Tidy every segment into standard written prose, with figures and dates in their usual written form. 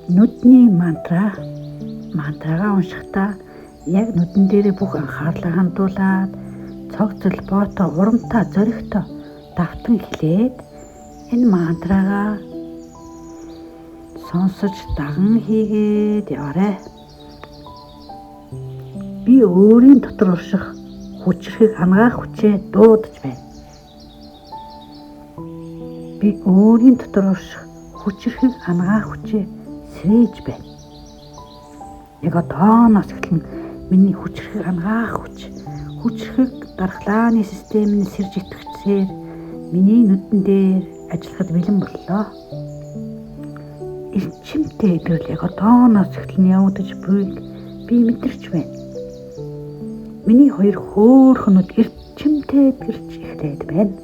Нүдний мантрагаа уншихдаа яг нүдэн дээрээ бүх анхаарлаа хандуулад цог зөлбөөтэй урамтай зоригтой давтан хэлээд энэ мантрагаа сонсож даган хийгээд яваарай. Би өөрийн дотор урших хүчрхийг хангаах хүчээ дуудаж байна. Би өөрийн дотор урших хүчрхийг хангаах хүчээ сэрэж байна. Яг одооноос эхлэн миний хүчрхийг хангаах хүчрхийг дархлааны систем нь сэрж итгэцээр миний нүдэн дээр ажиллахад бэлэн боллоо. Эрчимтэй идрэл яг одооноос эхлэн явагдаж буйг би мэдэрч байна. Миний хоёр хөөхнүүд эрчимтэй идрж эхлээд байна.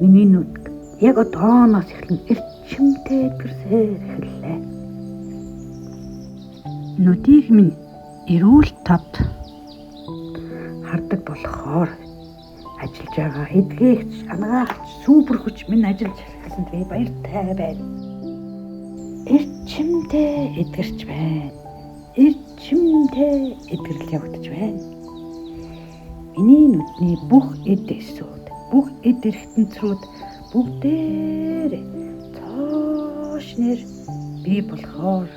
Миний нүд яг одооноос эхлэн эрчимтэй идрсээр эхэллээ. Нүдийг минь эрүүл тод хардаг болохоор ажиллаж байгаа эдгээрч ангаагч супер хүч минь ажиллаж эхэлсэн би баяртай байна. Эрчимтэй эдгэрч байна. Эрчимтэй эдгэрл явагдаж байна. Миний нүдний бүх эд эсүүд, бүх эд эрхтэнцрүүд бүгдээр цоошнэр би болохоор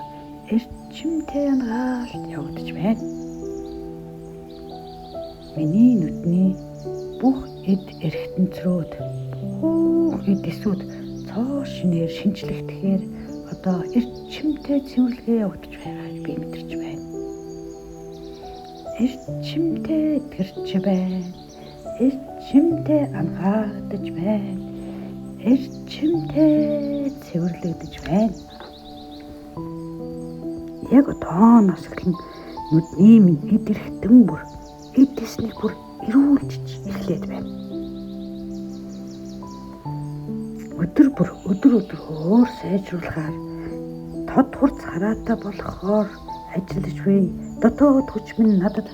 эрчимтэй ангаалт явагдаж байна. Миний нүдний бүх эд эрхтэнцрүүд, бүх эд эсүүд цоошнэр шинжлэхдгээр одоо эрчимтэй цэвэрлэгээ явагдаж байгааг би мэдэрч байна. Эрчимтэй эдгэрч байна. Эрчимтэй ангаагдаж байна. Эрчимтэй цэвэрлэгдэж байна. Яг одооноос эхлэн нүдний минь эд эрхтэн бүр эд эснийг бүр эрүүлж эхлээд байна. Өдөр өөр сайжруулахаар тод хурц хараатай болохоор ажиллаж буй дотоод хүч минь надад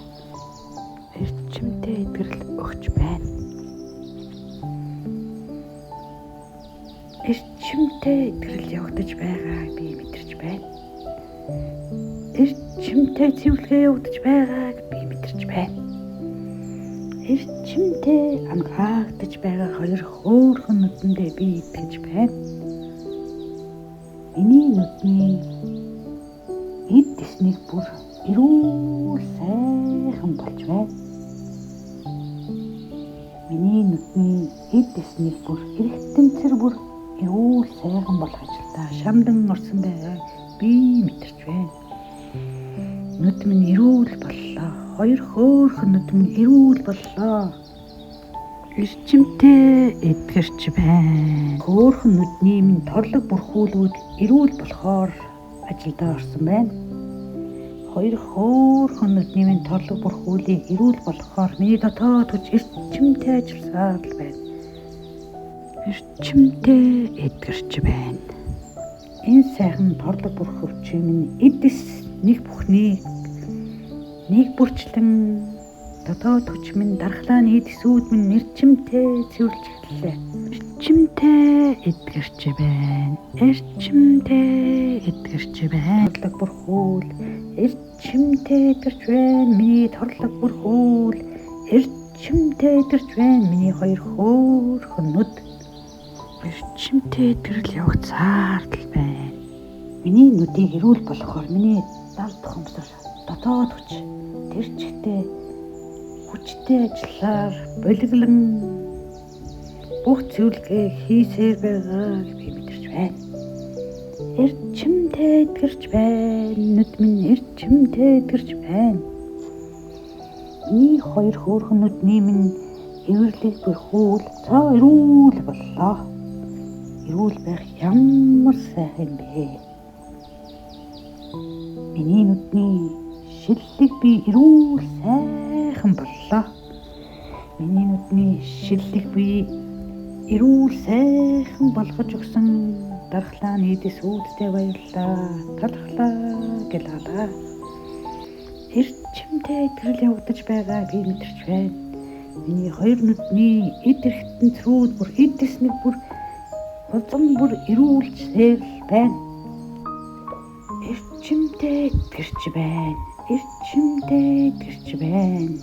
эрчимтэй эдгэрэл өгч байна. Эрчимтэй эдгэрэл явагдаж байгааг би мэдэрч байна. Эрчимтэй цэвэрлэгээ явагдаж байгааг би мэдэрч байна. Эрчимтэй ангаагдаж байгаа хоёр хөөрхөн нүдэндээ би итгэж байна. Миний нүдний эд эснийг бүр эрүүл сайхан болж байна. Миний нүдний эд эснийг бүр эрхтэнцэр бүр эрүүл сайхан болох ажилдаа шамдан орсон байгааг би мэдэрч байна. Нүд минь эрүүл боллоо. Хоёр хөөрхөн нүд минь эрүүл боллоо. Эрчимтэй эдгэрч байна. Хөөрхөн нүдний минь торлог бүрхүүлүүд эрүүл болохоор ажилдаа орсон байна. Хоёр хөөрхөн нүдний минь торлог бүрхүүлийг эрүүл болохоор миний дотоод хүч эрчимтэй ажилласаар л байна. Эрчимтэй эдгэрч байна. Энэ сайхан торлог бүрхөвч минь эдэс нэг бүхнийг нэг бүрчлэн дотоод хүч минь дархлааны эд эсүүд минь эрчимтэй цэвэрлж эхэллээ. Эрчимтэй эдгэрч байна. Эрчимтэй эдгэрч байна. Торлог бүрхүүл эрчимтэй эдгэрч байна. Миний торлог бүрхүүл эрчимтэй эдгэрч байна. Миний хоёр хөөрхөн нүд эрчимтэй эдгэрэл явагдсаар л байна. Миний нүдийг эрүүл болохоор миний дал тухамсар дотоод хүч тэр чигтээ хүчтэй ажиллаар болиглон бүх цэвэрлэгээ хийсээр байгааг би мэдэрч байна. Эрчимтэй эдгэрч байна. Нүд минь эрчимтэй эдгэрч байна. Миний хоёр хөөрхөн нүдний минь эвэрлэг бүрхүүл цаа эрүүл боллоо. Эрүүл байх ямар сайхан бэ? Миний нүдний шиллэг би эрүүл сайхан боллоо. Миний нүдний шиллэг би эрүүл сайхан болгож өгсөн дархлааны эд эсүүдтэй баярлалаа. Талхлаа гэлээ. Эрчимтэй эдгэрэл явагдаж байгаа би мэдэрч байна. Миний хоёр нүдний эд эрхтэнцрүүд бүр эд эснийг бүр улам бүр эрүүлж сэрэл байна. Эрчимтэй эдгэрч байна. Эрчимтэй эдгэрч байна.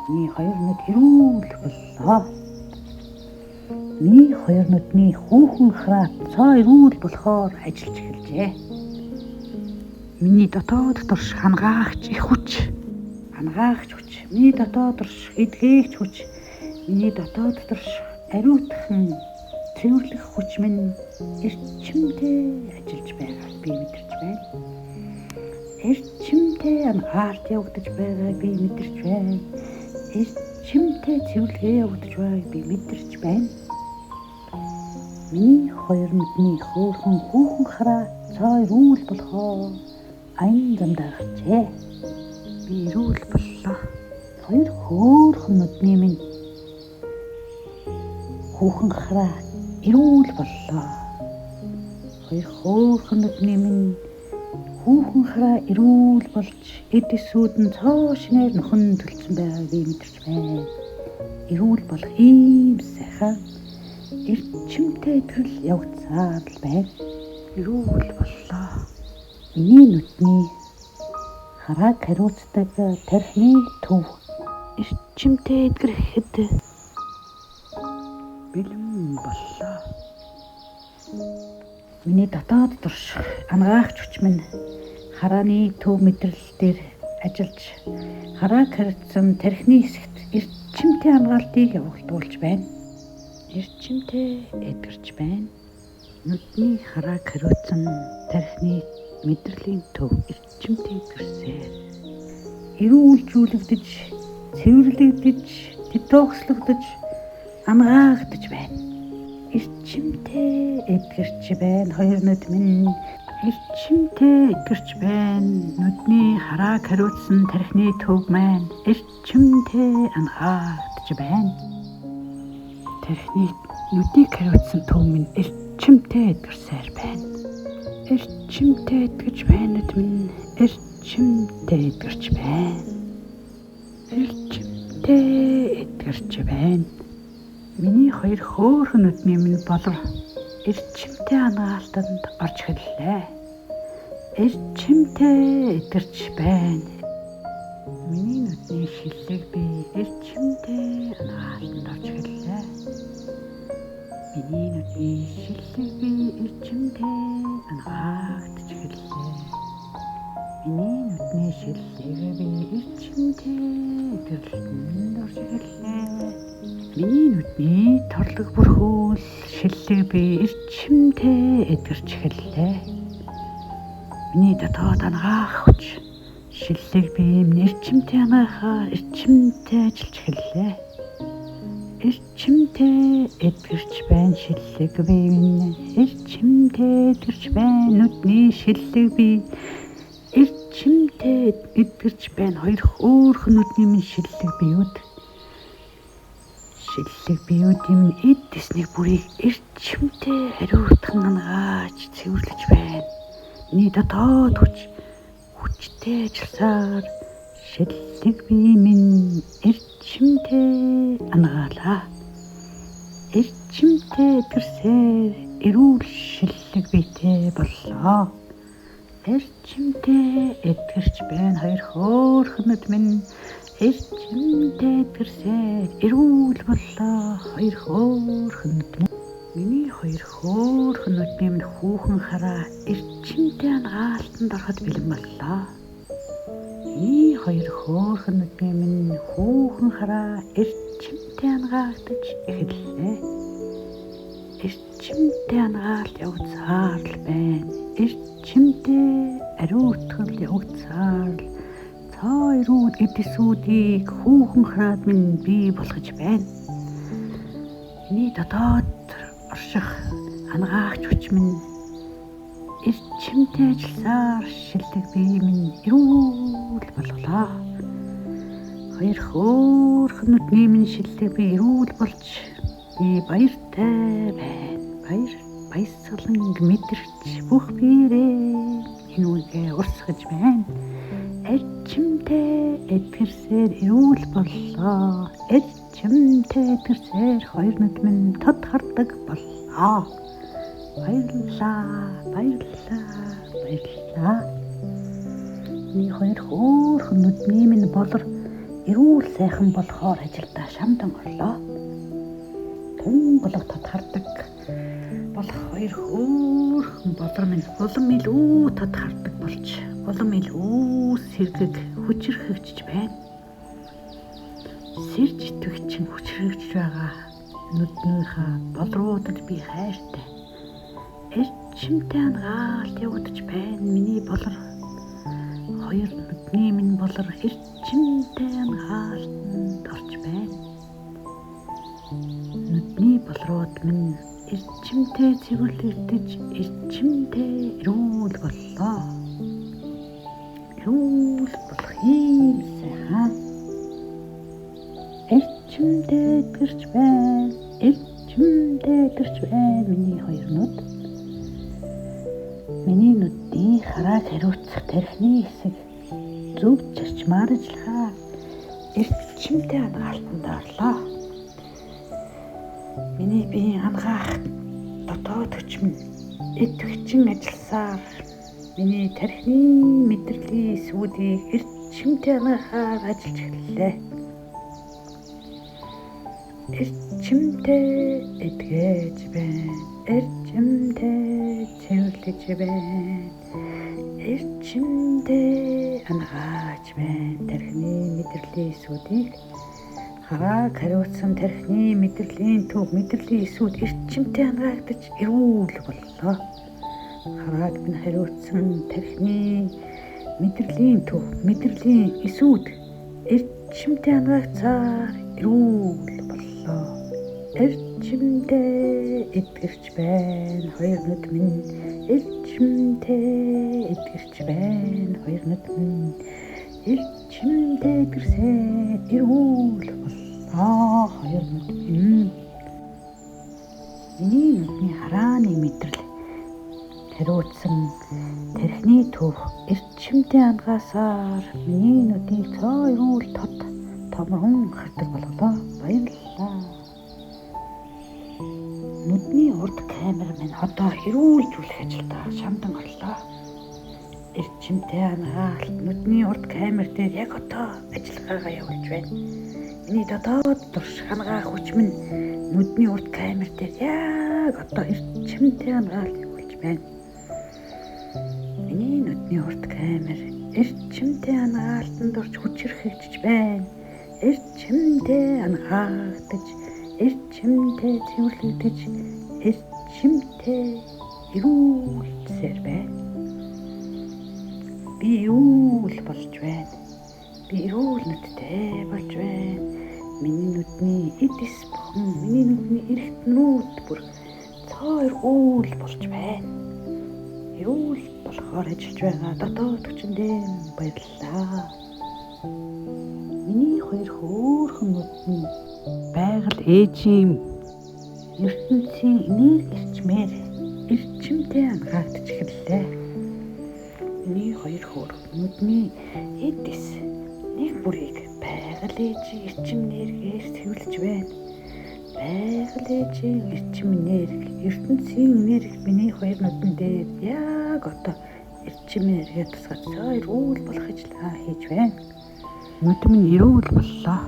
Миний хоёр нүд эрүүл боллоо. Миний хоёр нүдний хүүхэн хараат цоо эрүүл болохоор ажиллаж эхэлжээ. Миний дотоод турш хангаагч их хүч. Хангаагч хүч. Миний дотоод турш эдгээгч хүч. Миний дотоод турш ариутхан цэвэрлэх хүч минь эрчимтэй ажиллаж байгааг би мэдэрч байна. Эрчимтэй анхаарт явагдаж байгааг би мэдэрч байна. Эрчимтэй цэвэрлэгээ явагдаж байгааг би мэдэрч байна. Миний хоёр нүдний хөөрхөн хүүхэн хараа цаа эрүүл болохоо аян замдаагчээ. Би эрүүл боллоо. Хоёр хөөрхөн нүдний минь хүүхэн хараа эрүүл боллоо. Хоёр хөөрхөн нүдний минь хүүхэн хараа эрүүл болж эдэсүүд нь цоо шинээр нөхөн төлцсөн байгааг би мэдэрч байна. Эрүүл болох ийм сайхан эрчимтэй төрөл явагдсаар л байна. Эрүүл боллоо. Миний нүдний харааг хариуцдаг тархины төв эрчимтэй эдгэрэхэд бэлэн боллоо. Миний дотоод турш ангаагч хүч минь харааны төв мэдрэл дээр ажиллаж харааг харьцсан тархины хэсэгт эрчимтэй хамгаалтыг явагдуулж байна. Эрчимтэй эдгэрч байна. Нүдний харааг хариуцсан тархины мэдрэлийн төв эрчимтэй эдгэрсээр эрүүлжүүлэгдэж, цэвэрлэгдэж, детокслогдож, ангаагдаж байна. Эрчимтэй эдгэрч байна. Хоёр нүд минь эрчимтэй эдгэрч байна. Нүдний харааг хариуцсан тархины төв маань эрчимтэй ангаагдаж байна. Тархины нүдийг хариуцсан төв минь эрчимтэй эдгэрсээр байна. Эрчимтэй эдгэрч байна нүд минь эрчимтэй эдгэрч байна. Эрчимтэй эдгэрч байна. Миний хоёр хөөрхөн нүдний минь болов эрчимтэй ангаалтанд орж эхэллээ. Эрчимтэй эдгэрч байна. Миний нүдний шиллэг би эрчимтэй ангаалтанд орж эхэллээ. Миний нүдний шиллэг би эрчимтэй ангаагдж эхэллээ. Миний нүдний шиллэг би эрчимтэй эдгэрлэлтэнд орж эхэллээ. Миний нүдний торлог бүрхүүл шиллэг би эрчимтэй эдгэрч эхэллээ. Миний дотоод ангаах хүч шиллэг би эрчимтэй ангаахаар эрчимтэй ажиллаж эхэллээ. Эрчимтэй эдгэрч байна шиллэг би минь эрчимтэй эдгэрч байна нүдний шиллэг би эрчимтэй эдгэрч байна хоёр хөөрхөн нүдний минь шиллэг биүүд минь эд дэсний бүрийг эрчимтэй хариуутхан ангааж цэвэрлэж байна. Миний дотоод хүчтэй ажилласаар шиллэг би минь эрчимтэй ангаалаа. Эрчимтэй эдгэрсээр эрүүл шиллэг битэй боллоо. Эрчимтэй эдгэрч байна хоёр хөөрхөн нүд минь эрчимтэй эдгэрсээр эрүүл боллоо. Хоёр хөөрхөн нүд минь миний хоёр хөөрхөн нүдний минь хүүхэн хараа эрчимтэй ангаалтанд ороход бэлэн боллоо. Миний хоёр хөөрхөн нүдний минь хүүхэн хараа эрчимтэй ангаагдаж эхэллээ. Эрчимтэй ангаалт явагдсаар л байна. Эрчимтэй ариутгал явагдсаар л цаа эрүүл эдэсүүдийг хүүхэн хараад минь бий болгож байна. Миний дотоод орших ангаагч хүч минь эрчимтэй ажилласаар шилдэг бие минь эрүүл болголоо. Хоёр хөөрхөн нүдний минь шилдэг би эрүүл болж би баяртай байна. Баясгалан мэдэрч бүх биерээ энэ үгээ урсгаж байна. Эрчимтэй эдгэрсээр эрүүл боллоо. Эрчимтэй эдгэрсээр хоёр нүд минь тод хардаг боллоо. Баярлалаа. Миний хоёр хөөрхөн нүдний минь болор эрүүл сайхан болохоор ажилдаа шамдан орлоо. Тун болго тодхардаг болох хоёр хөөрхөн болор минь улам илүү тодхардаг болж улам илүү сэргэг хүчрхэгжиж байна. Сэрж итгэгчин хүчрхэгжиж байгаа нүднийхээ болруудад би хайртай. Эрчимтэй ангаалт явагдаж байна. Миний болор хоёр нүдний минь болор эрчимтэй ангаалтанд орж байна. Нүдний болрууд минь эрчимтэй цэвэрлэгдэж эрчимтэй эрүүл боллоо. Эрүүл болох юм сайхан. Эрчимтэй гэрч байна. Эрчимтэй гэрч байна. Миний хоёр нүд. Миний нүдний харааг хариуцах тархины хэсэг зөв зарчмаар ажиллахаар эрчимтэй ангаалтанд орлоо. Миний биеийн ангаах дотоод хүч минь идэвхжин ажилласаар миний тархины мэдрэлийн эсвүүдийг эрчимтэй ангаахаар ажиллаж эхэллээ. Эрчимтэй эдгэж байна. Эрчимтэй цэвэрлэж байна. Эрчимтэй ангааж байна. Тархины мэдрэлийн эсвүүдийг харааг хариуцсан тархины мэдрэлийн төв мэдрэлийн эсвүүд эрчимтэй ангаагдаж эрүүл боллоо. Харааг минь хариуцсан тархины мэдрэлийн төв мэдрэлийн эсвүүд эрчимтэй ангаацаар эрүүл боллоо. Эрчимтэй эдгэрч байна. Хоёр нүд минь эрчимтэй эдгэрч байна. Хоёр нүд минь эрчимтэй гэрсэн эрүүл боллоо. Хоёр нүд минь миний нүдний харааны мэдрэл хариуцсан тархины төв эрчимтэй ангаасаар миний нүдийг цоо эрүүл томрон хардаг боллоо. Баярлалаа. Нүдний урд камер минь одоо эрүүлжүүлэх ажилдаа шамдан орлоо. Эрчимтэй ангаалт нүдний урд камер дээр яг одоо ажиллагаагаа явуулж байна. Миний дотоод турш хангаах хүч минь нүдний урд камер дээр яг одоо эрчимтэй ангаалт явуулж байна. Миний нүдний урд камер эрчимтэй ангаалтанд орж хүчрхэгжиж байна. Эрчимтэй ангаагдаж, эрчимтэй цэвэрлэгдэж, эрчимтэй эрүүлсээр байна. Би эрүүл болж байна. Би эрүүл нүдтэй болж байна. Миний нүдний эдис бүхэн, миний нүдний эрхтнүүд бүр цоо эрүүл болж байна. Эрүүл болохоор ажиллаж байгаа дотоод хүчиндээ баярлалаа. Миний хоёр хөөрхөн нүдний байгаль ээжийн ертөнцийн энерги эрчмээр эрчимтэй ангаагдаж эхэллээ. Миний хоёр хөөрхөн нүдний эдис нэг бүрийг байгаль ээжийн эрчим энергиээр цэвэрлэж байна. Байгаль ээжийн эрчим энерги, ертөнцийн энерги миний хоёр нүдэн дээр яг одоо эрчим энерги тусгаж эрүүл болох ажиллагаа хийж байна. Нүд минь эрүүл боллоо.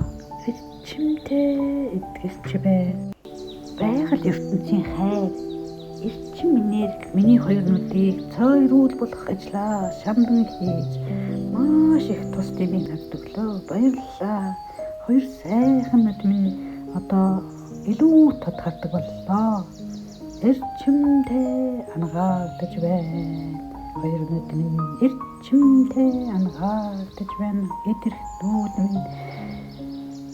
Эрчимтэй эдгэрч байна. Байгаль ертөнцийн хайр, эрчим энерги миний хоёр нүдийг цоо эрүүл болгох ажлаа шамдан хийж маш их тус дэмий надад өглөө. Баярлалаа. Хоёр сайхан нүд минь одоо илүү тодхардаг боллоо. Эрчимтэй ангаагдаж байна. Хоёр нүд минь эрчимтэй ангаагдаж байна. Эдгэрх нүд минь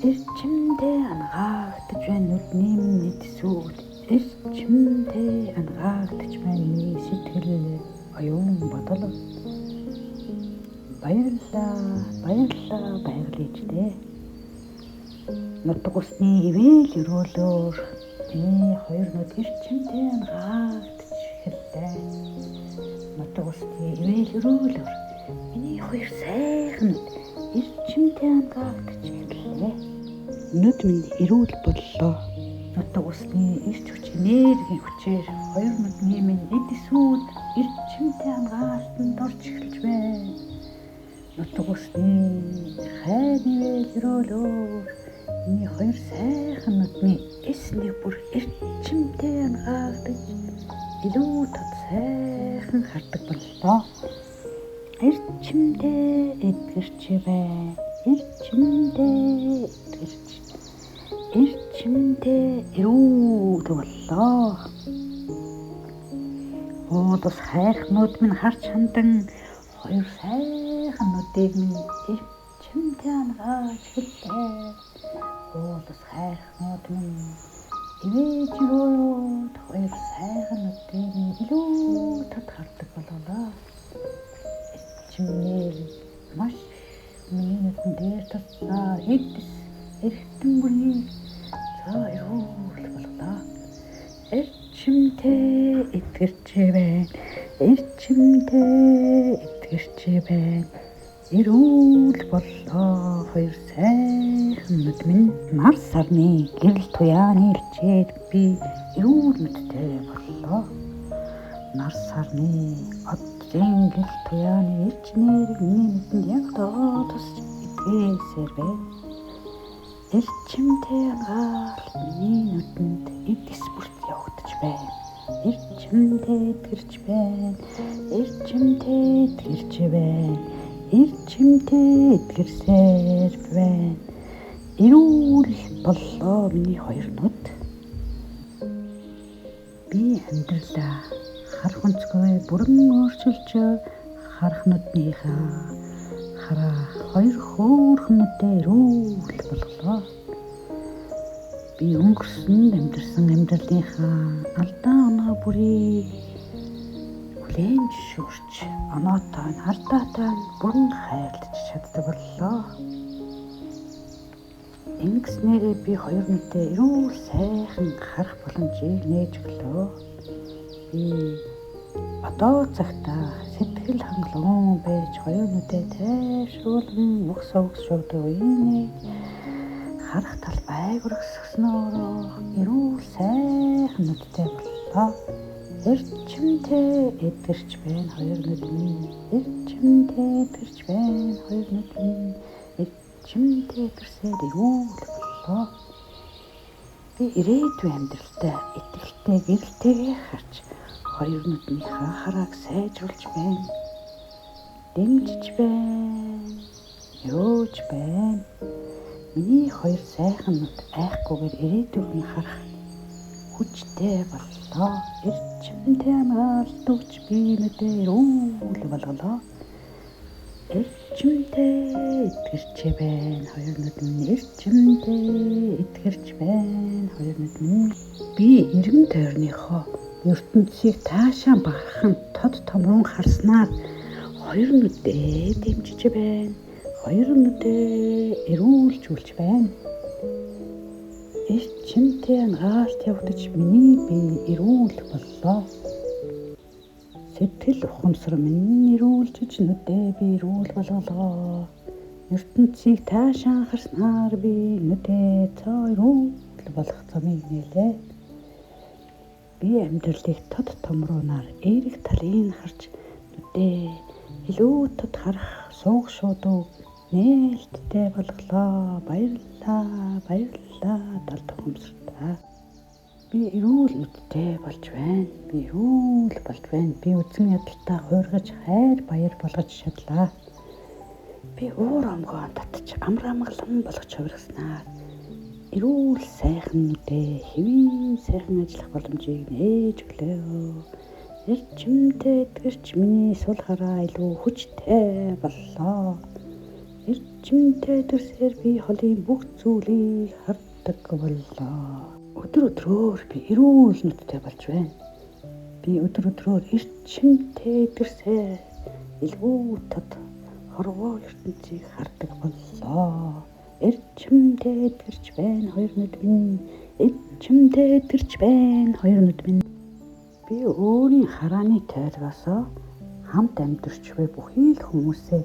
эрчимтэй ангаагдаж байна. Нүдний минь эдсүүд эрчимтэй ангаагдаж байна. Миний сэтгэл оюун бодол. Баярлалаа. Баярлалаа байгаль ээжтэй. Нутаг усны ивэл өрөөлөөр миний хоёр нүд эрчимтэй ангаагдаж эхэллээ. Нутаг усны ивэл өрөөлөөр миний хоёр сайхан нүд эрчимтэй ангаагдаж эхэллээ. Нүд минь эрүүл боллоо. Нутаг усны эрч хүч энергийн хүчээр хоёр нүдний минь эдисүүд эрчимтэй ангаалтанд орж эхэлж байна. Нутгусны хайрын өрөөлөөр миний хоёр сайхан нүдний эснийг бүр эрчимтэй ангаагдаж илүү тод сайхан хардаг боллоо. Эрчимтэй эдгэрч байна. Эрчимтэй эрүүд боллоо. Уудас хайрхнууд минь харж хандан хоёр сайхан нүдийг минь эрчимтэй ангааж хэллээ. Уудас хайрхнууд минь ивэж өрөөд хоёр сайхан нүдийг минь илүү тод хардаг боллоо. Эрчимнэр маш миний нүдэн дээр туслаа эдс эргэтэн бүрийг цаа эрүүл боллоо. Эрчимтэй эдгэрч байна. Эрүүл боллоо. Хоёр сайхан нүд минь нар сарны гэрэл туяаны илчээд би эрүүл мэдтэй боллоо. Нар сарны одрын гэрэл туяаны илчнэр миний нүдэнд яг доо тусч эдгээсээр байна. Эрчимтэй ангаал миний нүдэнд эдгэс бүрт явагдаж байна. Эрчимтэй эдгэрч байна. Эдгэрсээр байна. Эрүүл боллоо миний хоёр нүд. Би амьдралаа харах өнцгөө бүрэн өөрчилж харах нүднийхээ хараа хоёр хөөрхөн нүдээ эрүүл боллоо. Би өнгөрсөн амьдрсан амьдралынхаа алдаа оноо бүрийг хүлээн зөвшөөрч оноотой алдаатай бүрэн хайрлаж чаддаг боллоо. Ингэснээрээ би хоёр нүдээ эрүүл сайхан харах боломжийг нээж өглөө. Би одоо цагтаа сэтгэл хангалуун байж хоёр нүдээ тайвшруулан өгсөөгсөөгдөө үеийн харах талбайг өргөсгснөөрөө эрүүл сайхан нүдтэй боллоо. Эрчимтэй эдгэрч байна хоёр нүд минь. Эрчимтэй эдгэрсээр эрүүл боллоо. Би ирээдүйн амьдралдаа итгэлтэй гэрэлтэйгээ харж хоёр нүднийхээ харааг сайжруулж байна. Дэмжиж байна. Ёож байна. Миний хоёр сайхан нүд айхгүйгээр ирээдүйг харах хүчтэй боллоо. Эрчимтэй ангаалт өгч би нүдээ эрүүл болголоо. Эрчимтэй эдгэрч байна хоёр нүд минь. Би эргэн тойрныхоо ертөнцийг таашаа багахан тод томрон харснаар хоёр нүдээ дэмжиж байна. Хоёр нүдээ эрүүлжүүлж байна. Эрчимтэй ангаалт явагдаж миний бие эрүүл боллоо. Сэтгэл ухамсар минь эрүүлжиж нүдээ би эрүүл болголоо. ертөнцийг таашаа харснаар би нүдээ цаа эрүүл болох замыг нээлээ. Би амьдралыг тод томруунаар эерэг талын харж нүдээ илүү тод харах сууг шуудуу нээлттэй болголоо. Баярлалаа талд ухамсартаа. Би эрүүл нүдтэй болж байна. Би үзэн ядалтаа хуургаж хайр баяр болгож чадлаа. Би уур омгоо татж амар амгалан болгож хувиргаснаар эрүүл сайхан нүдээ хэвийн сайхан ажиллах боломжийг нээж өглөө. Эрчимтэй эдгэрч миний сул хараа илүү хүчтэй боллоо. Эрчимтэй эдгэрсээр би холын бүх зүйлийг хардаг боллоо. Өдрөөр би эрүүл нүдтэй болж байна. Би өдрөөр эрчимтэй эдгэрсээр илүү тод хорвоо ертөнцийг хардаг боллоо. Эрчимтэй эдгэрч байна хоёр нүд минь. Би өөрийн харааны тайлгаас хамт амьдарч буй бүхий л хүмүүсээ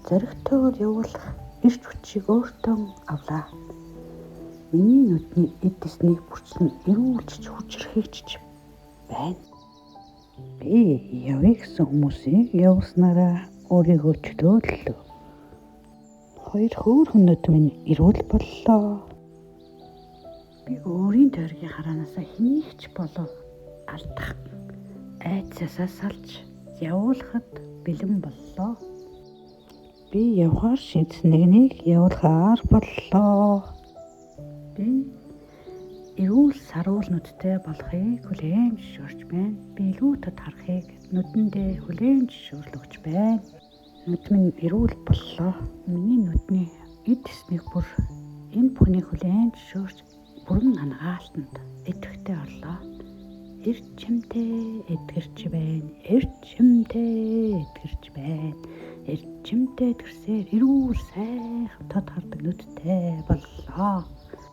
зоригтойгоор явуулах эрч хүчийг өөртөө авлаа. Миний нүдний эдэснийг бүрчлэн эрүүлж хүчрхэгч байна. Би явъя гэсэн хүмүүсийг явуулснараа өөрийгөө чөлөөллөө. Хоёр хөөрхөн нүд минь эрүүл боллоо. Би өөрийн тойргийн хараанасаа хэнийг ч болов алдах айцаасаа салж явуулахад бэлэн боллоо. Би явахаар шийдсэн нэгнийг явуулахаар боллоо. Би эрүүл саруул нүдтэй болохыг хүлээн зөвшөөрч байна. Би илүү тод харахыг нүдэндээ хүлээн зөвшөөрлөгч байна. Нүд минь эрүүл боллоо. Миний нүдний эдэснийг бүр энэ бүхнийг хүлээн зөвшөөрч бүрэн хангаалтанд идэвхтэй орлоо. Эрчимтэй эдгэрч байна. Эрчимтэй эдгэрч байна. Эрчимтэй эдгэрсээр эрүүл сайхан тод хардаг нүдтэй боллоо.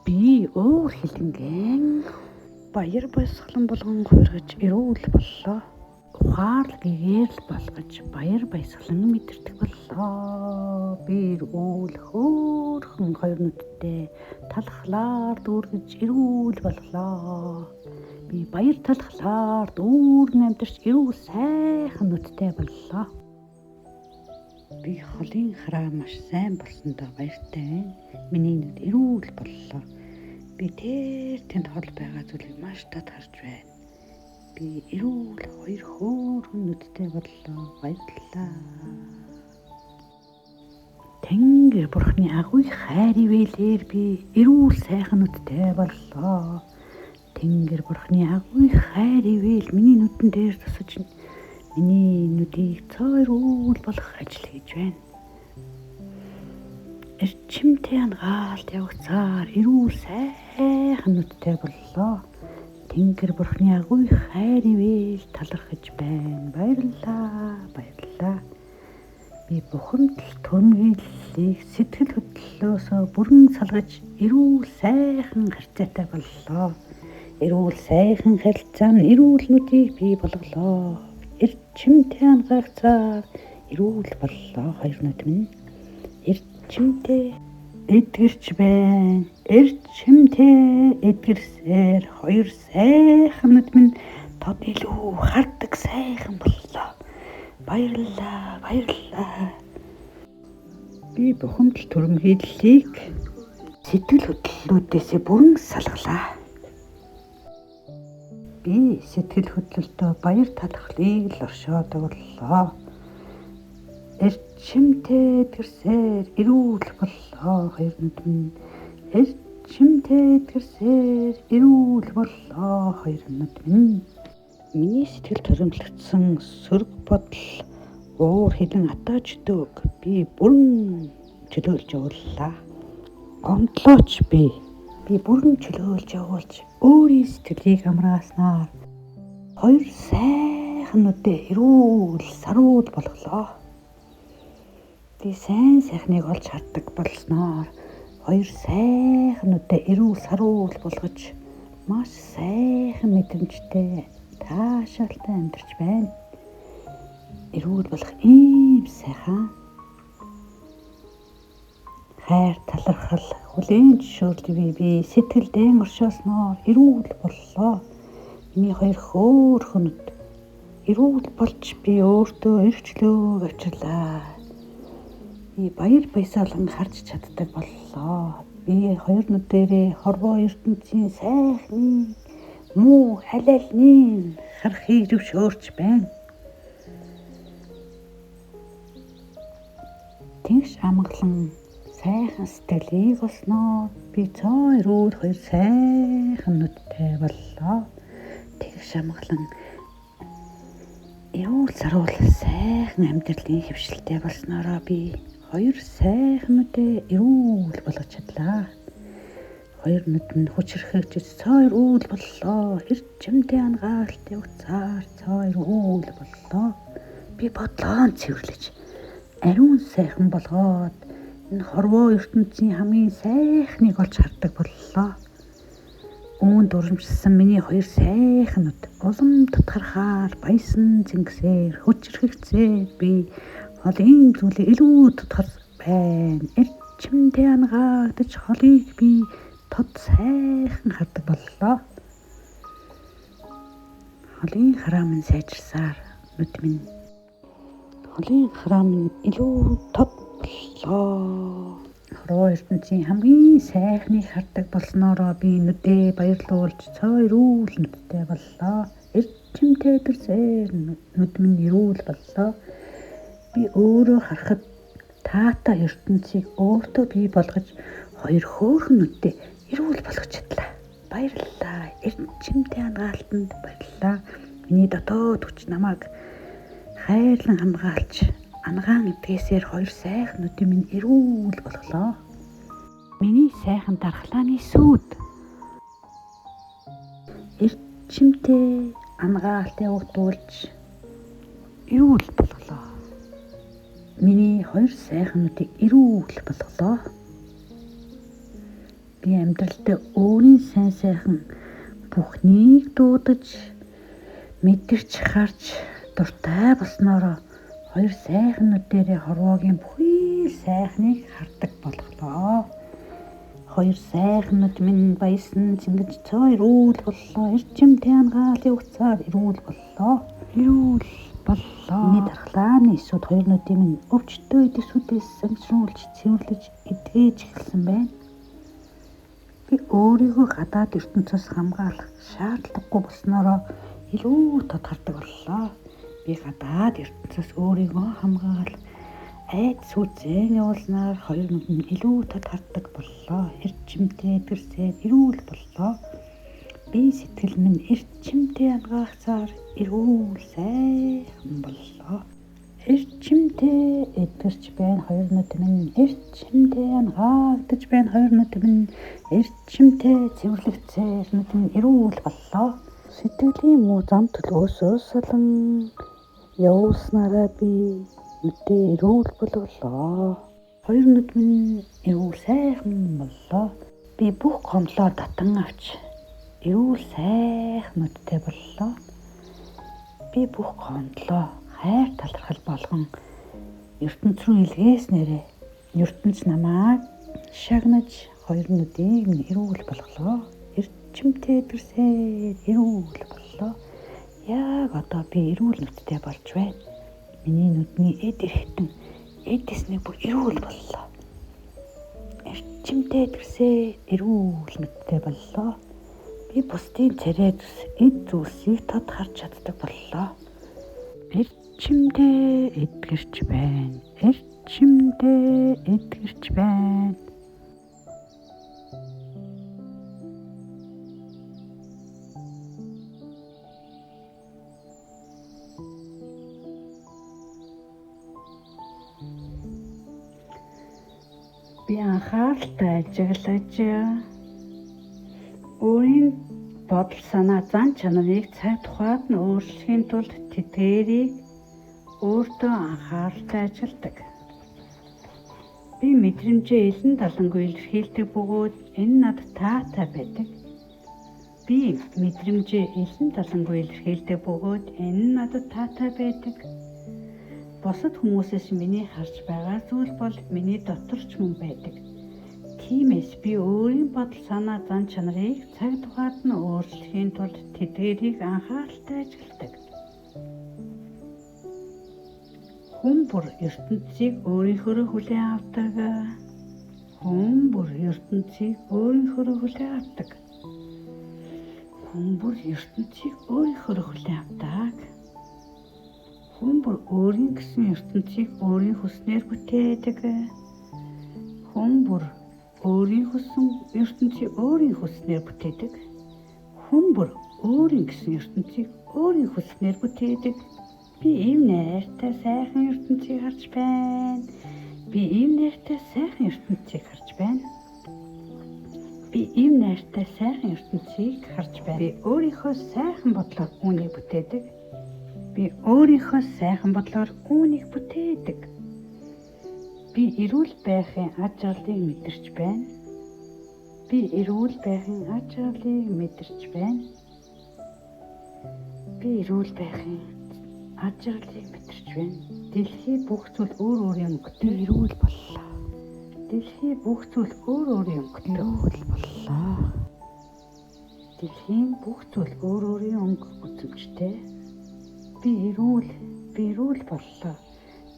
Би өөр хилэнгийн баяр баясгалан болгон хуургаж эрүүл боллоо. Ухаал гэгэрл болгож баяр баясгалан мэдэрдэг боллоо. Би эрүүл хөөрхөн хоёр нүдтэй талхлаар дүүргэж эрүүл боллоо. Би баяр талхлаар дүүргэн амьдарч эрүүл сайхан нүдтэй боллоо. Би холын хараа маш сайн болсондоо баяртай байна. Миний нүд эрүүл боллоо. Би тэнд хол байгаа зүйлийг маш тод харж байна. Би эрүүл хоёр хөөрхөн нүдтэй боллоо. Баярлалаа. Тэнгэр бурхны агуй хайр ивэлээр би эрүүл сайхан нүдтэй боллоо. Тэнгэр бурхны агуй хайр ивэл миний нүдэн дээр тусаж миний нүдийг цайруул болох ажил хийж байна. Эрчимтэй ангаалт явагцаар эрүүл сайхан нүдтэй боллоо. Тэнгэр бурхны агуй хайр ивэл талархаж байна. Баярлалаа. Баярлалаа. Би бухимдал турмгийллийг сэтгэл хөдлөлөөсөө бүрэн салгаж эрүүл сайхан харьцаатай боллоо. Эрүүл сайхан харилцаа нь эрүүл нүдийг бий болголоо. Эрчимтэй ангаагцаар эрүүл боллоо. Хоёр нүд минь эрчимтэй эдгэрч байна. Эрчимтэй эдгэрсээр хоёр сайхан нүд минь тод илүү хардаг сайхан боллоо. Баярлалаа. Баярлалаа. Би бухимдал турмгийллийг сэтгэл хөдлөлүүдээс бүрэн салгалаа. Би сэтгэл хөдлөлтөө баяр талархлыг л оршоодог боллоо. Эрчимтэй эдгэрсээр эрүүл боллоо. Хоёр нүд минь эрчимтэй эдгэрсээр эрүүл боллоо. Хоёр нүд минь миний сэтгэл торимтлагдсан сөрөг бодол уур хилэн атаачдөг би бүрэн чөлөөлж явууллаа. Гомдлооч би бүрэн чөлөөлж явуулж өөрийн сэтгэлийг амрааснаар хоёр сайхан нүдээ эрүүл саруул болголоо. Би сайн сайхныг олж харддаг болсноор хоёр сайхан нүдээ эрүүл саруул болгож маш сайхан мэдрэмжтэй таашаалтай амьдарч байна. Эрүүл болох ийм сайхан хайр талархал хүлээн зөвшөөрдөг би сэтгэлдээ оршоосноор эрүүл боллоо. Миний хоёр хөөрхөн нүд эрүүл болж би өөртөө эрхчлөө авчирлаа. Би баяр баясгалан харж чаддаг боллоо. Би хоёр нүдээрээ хорвоо ертөнцийн сайхныг муу аль альнийг харахыг зөвшөөрч байна. Тэгш амгалан сайхан сэтгэлийг олсноор би цоо эрүүл хоёр сайхан нүдтэй боллоо. Тэгш амгалан эрүүл саруул сайхан амьдралын хөвшилтэй болсноороо би хоёр сайхан нүдээ эрүүл болгож чадлаа. Хоёр нүд нь хүчрхэгж цоо эрүүл боллоо. Эрчимтэй ангаалт явцаар цоо эрүүл боллоо. Би бодлоон цэвэрлэж ариун сайхан болгоод энэ хорвоо ертөнцийн хамгийн сайхныг олж хардаг боллоо. Үүнд урамшсан миний хоёр сайхан нүд улам татгархаар баясан зингсээр хүчрхэгцээ би холын зүйлийг илүү татгар байна. Эрчимтэй ангаагдаж холыг би тод сайхан хардаг боллоо. Холын хараа минь сайжирсаар нүд минь холын хараа минь илүү тод боллоо. Хорвоо ертөнцийн хамгийн сайхныг хардаг болсноороо би нүдээ баярлуулж цай эрүүл нүдтэй боллоо. Эрчимтэй тэрсээр нүд минь эрүүл боллоо. Би өөрөө харахад таата ертөнцийг өөртөө бий болгож хоёр хөөрхөн нүдтэй эрүүл болгож чадлаа. Баярлалаа. Эрчимтэй хангаалтанд баярлалаа. Миний дотоод хүч намайг хайрлан хамгаалж ангаан эдгээсээр хоёр сайхан нүдийн минь эрүүл болголоо. Миний сайхан дархлааны сүд эрчимтэй ангаалтыг угтуулж эрүүл болголоо. Миний хоёр сайхан нүдийг эрүүл болголоо. Би амьдралдаа өөрийн сайн сайхан бүхнийг дуудаж мэдэрч харж дуртай болсноороо хоёр сайхан нүдээрээ хорвоогийн бүхий сайхныг хардаг болголоо. Хоёр сайхан нүд минь баясан цэнгэж цай эрүүл боллоо. Эрчимтэй ангаалын угцаар эрүүл боллоо. Эрүүл боллоо. Миний дархлааны эсүүд хоёр нүдийн минь өвчтөө эдэсүүдээс санчруулж цэвэрлэж эдгэж эхэлсэн байна. Би өөрийгөө гадаад ертөнцөөс хамгаалах шаардлагагүй болсноороо илүү тод хардаг боллоо. Би гадаад ертөнцөөс өөрийгөө хамгаалах айдас үзэн явуулснаар хоёр нүд нь илүү тод хардаг боллоо. Эрчимтэй тэрсээр эрүүл боллоо. Би сэтгэл минь эрчимтэй ангаахцаар эрүүл сайхан боллоо. Эрчимтэй эдгэрч байна хоёр нүд минь эрчимтэй ангаагдаж байна хоёр нүд минь эрчимтэй цэвэрлэгцээр нүд минь эрүүл боллоо. Сэтгэлийн муу зам төлөвөөсөө салан явуулснараа би нүдээ эрүүл болголоо. Хоёр нүд минь эрүүл сайхан боллоо. Би бүх гомдлоо татан авч эрүүл сайхан нүдтэй боллоо. Би бүх гомдлоо хайр талархал болгон ертөнц рүү илгээснээрээ ертөнц намайг шагнаж хоёр нүдийг минь эрүүл болголоо. Эрчимтэй тэрсээр эрүүл боллоо. Яг одоо би эрүүл нүдтэй болж байна. Миний нүдний эд эрхтэн эдэснээ бүр эрүүл боллоо. Эрчимтэй тэрсээр эрүүл нүдтэй боллоо. Би бусдын царайд эд зүйлсийг тод харж чаддаг боллоо. Эрчимтэй эдгэрч байна. Эрчимтэй эдгэрч байна. Би анхааралтай ажиглаж өөрийн бодол санаа зан чанарыг цаг тухайд нь өөрчлөхийн тулд тэдгээрийг өөртөө анхааралтай ажилладаг. Би мэдрэмжээ элен талангүй илэрхийлдэг бөгөөд энэ надад таатай байдаг. Би мэдрэмжээ элен талангүй илэрхийлдэг бөгөөд энэ надад таатай байдаг. Бусад хүмүүсээс миний харж байгаа зүйл бол миний доторч мөн байдаг. Тиймээс би өөрийн бодол санаа зан чанарыг цаг тухайд нь өөрчлөхийн тулд тэдгээрийг анхааралтай ажилладаг. Хүн бүр ертөнцийг өөрийнхөө хүлээн авдаг. Хүн бүр ертөнцийг өөрийнхөө хүлээн авдаг. Хүн бүр ертөнцийг өөрийнхөө хүлээн авдаг. Хүн бүр өөрийн гэсэн ертөнцийг өөрийн хүснээр бүтээдэг. Хүн бүр өөрийн хүссэн ертөнцийг өөрийн хүснээр бүтээдэг. Хүн бүр өөрийн гэсэн ертөнцийг өөрийн хүснээр бүтээдэг. Би ийм найртай сайхан ертөнцийг харж байна. Би ийм найртай сайхан ертөнцийг харж байна. Би ийм найртай сайхан ертөнцийг харж байна. Би өөрийнхөө сайхан бодлоор үүнийг бүтээдэг. Би өөрийнхөө сайхан бодлоор үүнийг бүтээдэг. Би эрүүл байхын аж аргалыг мэдэрч байна. Би эрүүл байхын аж аргалыг мэдэрч байна. Би эрүүл байхын аж аргалыг мэдэрч байна. Дэлхий бүх зүйл өөр өөр юм бүтээ эрүүл боллоо. Дэлхийн бүх зүйл өөр өөрийн өнгөтэй боллоо. Дэлхийн бүх зүйл өөр өөрийн өнгө үзэмжтэй. Би эрүүл боллоо.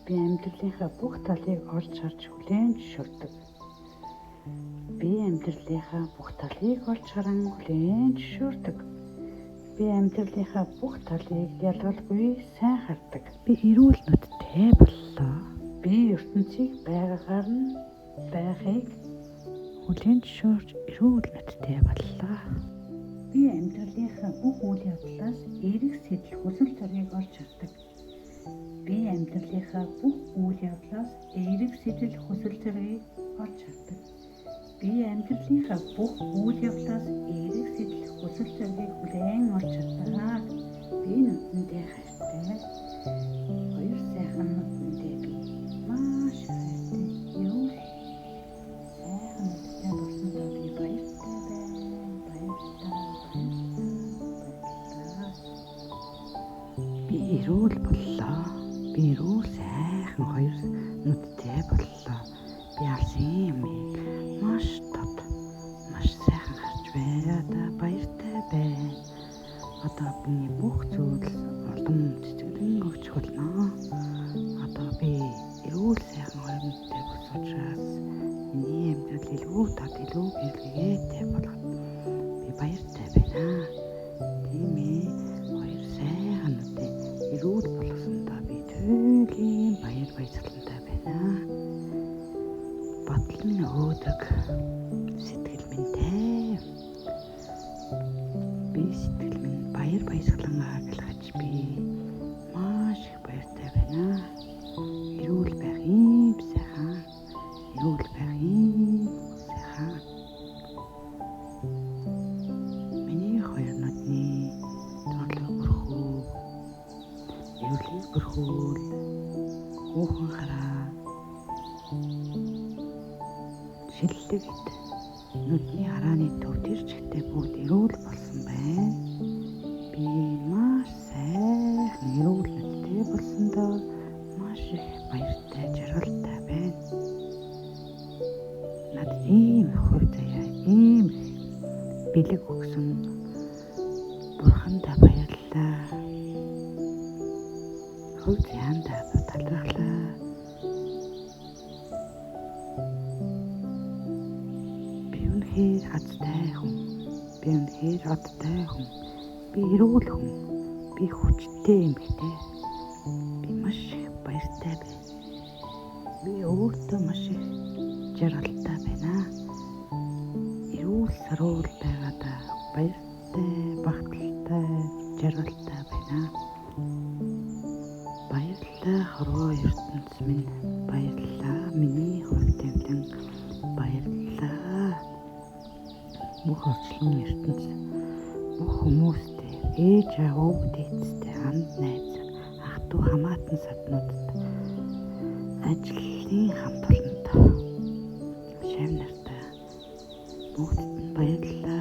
Би амьдралынхаа бүх талыг олж харж хүлээн зөвшөөрдөг. Би амьдралынхаа бүх талыг олж харан хүлээн зөвшөөрдөг. Би амьдралынхаа бүх талыг ялгалгүй сайн хардаг. Би эрүүл нүдтэй боллоо. Би ертөнцийг байгаагаар нь байхыг хүлээн зөвшөөрж эрүүл нүдтэй боллоо. Би амьдралынхаа бүх үйл явдлаас эерэг сэтэл хүсэл зориг олж хардаг. Би амьдралынхаа бүх үйл явдлаас эерэг сэтэл хүсэл зориг олж хардаг. Би амьдралынхаа бүх үйл явдлаас эерэг сэтэл хүсэл зориг хүлээн олж чаддаг. Би нүдэндээ хайртай. Хоёр сайхан нүдэндээ би маш хайртай. Юу? Сайхан нүдтэй болсондоо би баяртай байна. Би эрүүл боллоо. Би эрүүл сайхан хоёр нүдтэй боллоо. Би алсын юмыг маш сайхан харж байгаад баяртай байна. Одоо миний бүх зүйл олон цэцгэлэн өгч болно. Одоо би эрүүл сайхан хоёр нүдтэй болсон учраас миний амьдрал илүү гэрэлтэй болгоод би баяртай байна. Тийм ээ. Хоёр сайхан нүдтэй эрүүл болгосондоо би туйлын баясгалантай байна. Бодол минь өөдөг. Сэтгэл минь тайван. Би сэтгэл минь баясгалан агалгаж би маш их баяртай байна. Эрүүл байх юм сайхан. Миний хоёр нүдний эрүүлэг бүрхүүл хүүхэн хараа шиллэгт нүдний харааны төв тэр чигтээ бүгд эрүүл болсон байна. Би маш сайхан эрүүл нүдтэй болсондоо маш их баяртай жаргалтай байна. Надад ийм хувь заяа ийм бэлэг өгсөн Бурхандаа баярлалаа. Хувь заяандаа талархлаа. Би үнэхээр азтай хүн. Би эрүүл хүн. Би хүчтэй эмэгтэй. Би маш их баяртай байна. Би өөртөө маш их жаргалтай байна. Эрүүл саруул байгаад баяртай, багталтай, жаргалтай байна. Баярлалаа хорвоо ертөнц минь. Баярлалаа миний хувь тавилан. Баярлалаа бүх орчлон ертөнц. Бүх хүмүүстэй, ээж аав өвдөдтэй, анд найз, ах トゥ хамаатан саднуудад ажлын хамт олонд шавь нартай бүгд баярлалаа.